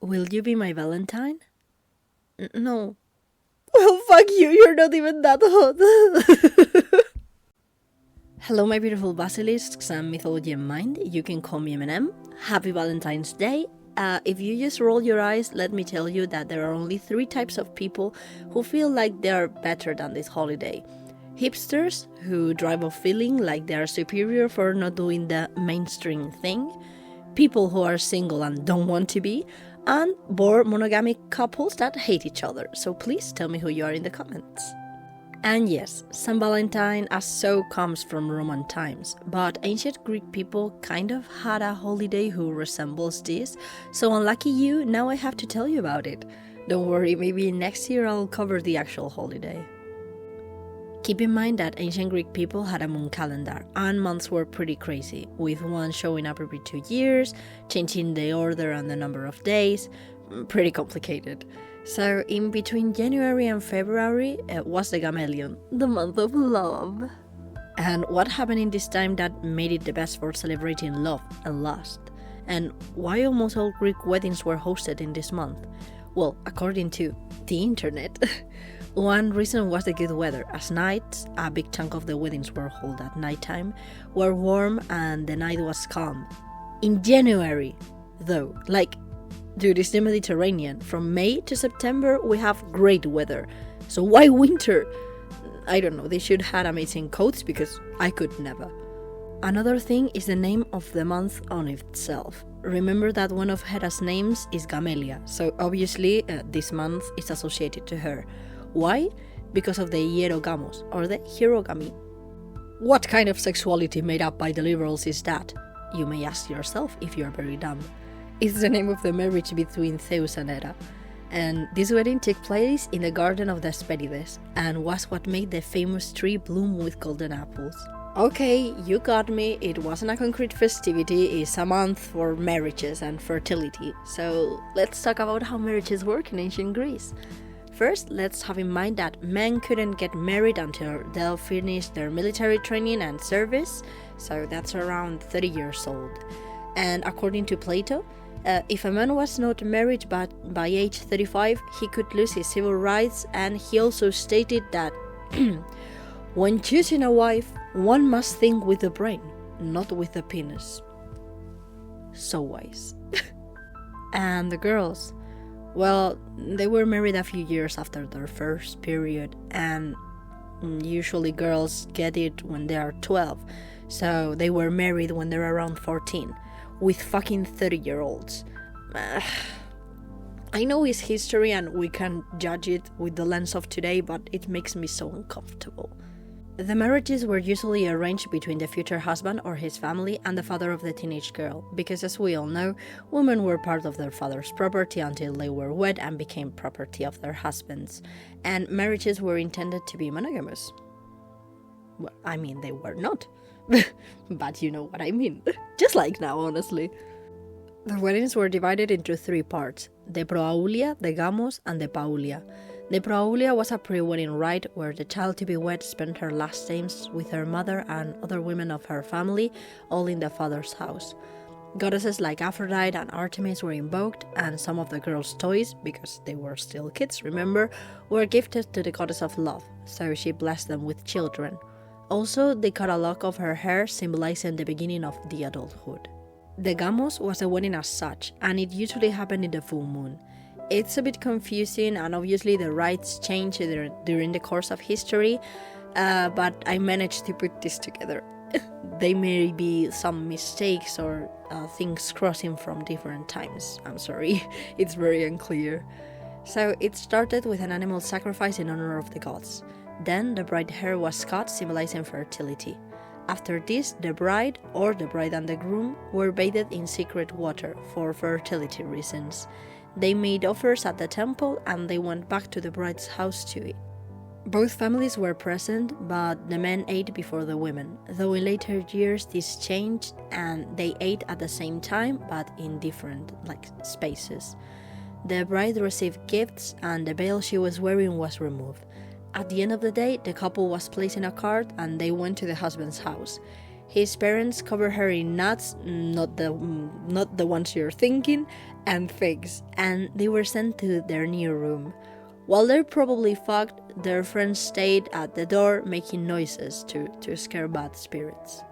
Will you be my Valentine? No. Well, fuck you, you're not even that hot. Hello, my beautiful basilisks and Mythology in mind. You can call me M&M. Happy Valentine's Day. If you just roll your eyes, let me tell you that there are only 3 types of people who feel like they are better than this holiday. Hipsters, who drive off feeling like they are superior for not doing the mainstream thing. People who are single and don't want to be. And bored monogamic couples that hate each other. So please tell me who you are in the comments. And yes, Saint Valentine as so comes from Roman times, but ancient Greek people kind of had a holiday who resembles this, so unlucky you, now I have to tell you about it. Don't worry, maybe next year I'll cover the actual holiday. Keep in mind that ancient Greek people had a moon calendar, and months were pretty crazy, with one showing up every 2 years, changing the order and the number of days, pretty complicated. So in between January and February was the Gamelion, the month of love. And what happened in this time that made it the best for celebrating love and lust? And why almost all Greek weddings were hosted in this month? Well, according to the internet, one reason was the good weather, as nights, a big chunk of the weddings were held at nighttime, were warm and the night was calm. In January, though, dude, it's the Mediterranean. From May to September, we have great weather. So why winter? I don't know, they should have amazing coats because I could never. Another thing is the name of the month on itself. Remember that one of Hera's names is Gamelia, so obviously this month is associated to her. Why? Because of the Hierogamos, or the Hierogamy. What kind of sexuality made up by the liberals is that? You may ask yourself if you're very dumb. It's the name of the marriage between Zeus and Hera. And this wedding took place in the garden of the Hesperides, and was what made the famous tree bloom with golden apples. Okay, you got me, it wasn't a concrete festivity, it's a month for marriages and fertility. So let's talk about how marriages work in ancient Greece. First, let's have in mind that men couldn't get married until they'll finish their military training and service, so that's around 30 years old. And according to Plato, if a man was not married but by age 35, he could lose his civil rights, and he also stated that when choosing a wife, one must think with the brain, not with the penis. So wise. And the girls, well, they were married a few years after their first period, and usually girls get it when they are 12, so they were married when they're around 14. With fucking 30-year-olds. I know it's history and we can judge it with the lens of today, but it makes me so uncomfortable. The marriages were usually arranged between the future husband or his family and the father of the teenage girl, because as we all know, women were part of their father's property until they were wed and became property of their husbands, and marriages were intended to be monogamous. Well, I mean, they were not. But you know what I mean. Just like now, honestly. The weddings were divided into 3 parts: the proaulia, the gamos, and the paulia. The proaulia was a pre-wedding rite where the child to be wed spent her last days with her mother and other women of her family, all in the father's house. Goddesses like Aphrodite and Artemis were invoked, and some of the girls' toys, because they were still kids, remember, were gifted to the goddess of love, so she blessed them with children. Also, they cut a lock of her hair, symbolizing the beginning of the adulthood. The gamos was a wedding as such, and it usually happened in the full moon. It's a bit confusing, and obviously the rites change during the course of history, but I managed to put this together. There may be some mistakes or things crossing from different times. I'm sorry, it's very unclear. So it started with an animal sacrifice in honor of the gods. Then the bride hair was cut, symbolizing fertility. After this, the bride, or the bride and the groom, were bathed in secret water for fertility reasons. They made offers at the temple, and they went back to the bride's house to eat. Both families were present, but the men ate before the women, though in later years this changed and they ate at the same time, but in different spaces. The bride received gifts, and the veil she was wearing was removed. At the end of the day, the couple was placed in a cart and they went to the husband's house. His parents covered her in nuts, not the ones you're thinking, and figs, and they were sent to their new room. While they're probably fucked, their friends stayed at the door making noises to scare bad spirits.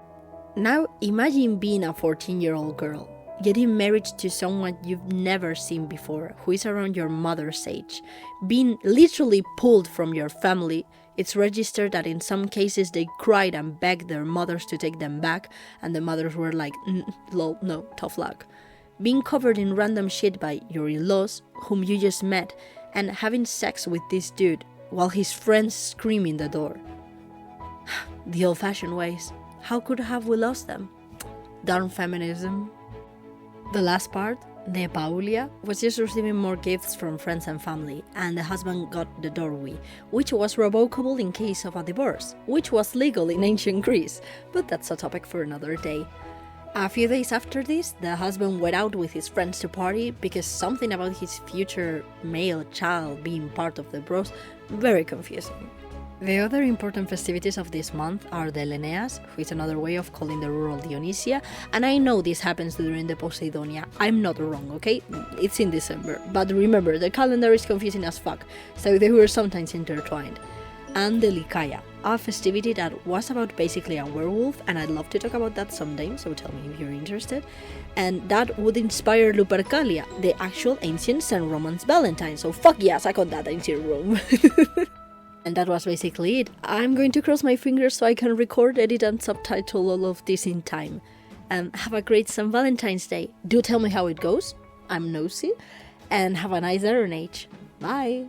Now imagine being a 14-year-old girl, getting married to someone you've never seen before, who is around your mother's age, being literally pulled from your family. It's registered that in some cases they cried and begged their mothers to take them back, and the mothers were like, lol, no, tough luck. Being covered in random shit by your in-laws, whom you just met, and having sex with this dude while his friends scream in the door. The old-fashioned ways. How could have we lost them? Darn feminism. The last part, the Paulia, was just receiving more gifts from friends and family, and the husband got the doorway, which was revocable in case of a divorce, which was legal in ancient Greece, but that's a topic for another day. A few days after this, the husband went out with his friends to party because something about his future male child being part of the bros, very confusing. The other important festivities of this month are the Leneas, who is another way of calling the rural Dionysia, and I know this happens during the Poseidonia, I'm not wrong, okay? It's in December, but remember, the calendar is confusing as fuck, so they were sometimes intertwined. And the Likaya, a festivity that was about basically a werewolf, and I'd love to talk about that someday, so tell me if you're interested. And that would inspire Lupercalia, the actual ancient St. Roman's Valentine, so fuck yes, I got that ancient Rome. And that was basically it. I'm going to cross my fingers so I can record, edit and subtitle all of this in time. Have a great St. Valentine's Day. Do tell me how it goes, I'm nosy, and have a nice Iron Age. Bye!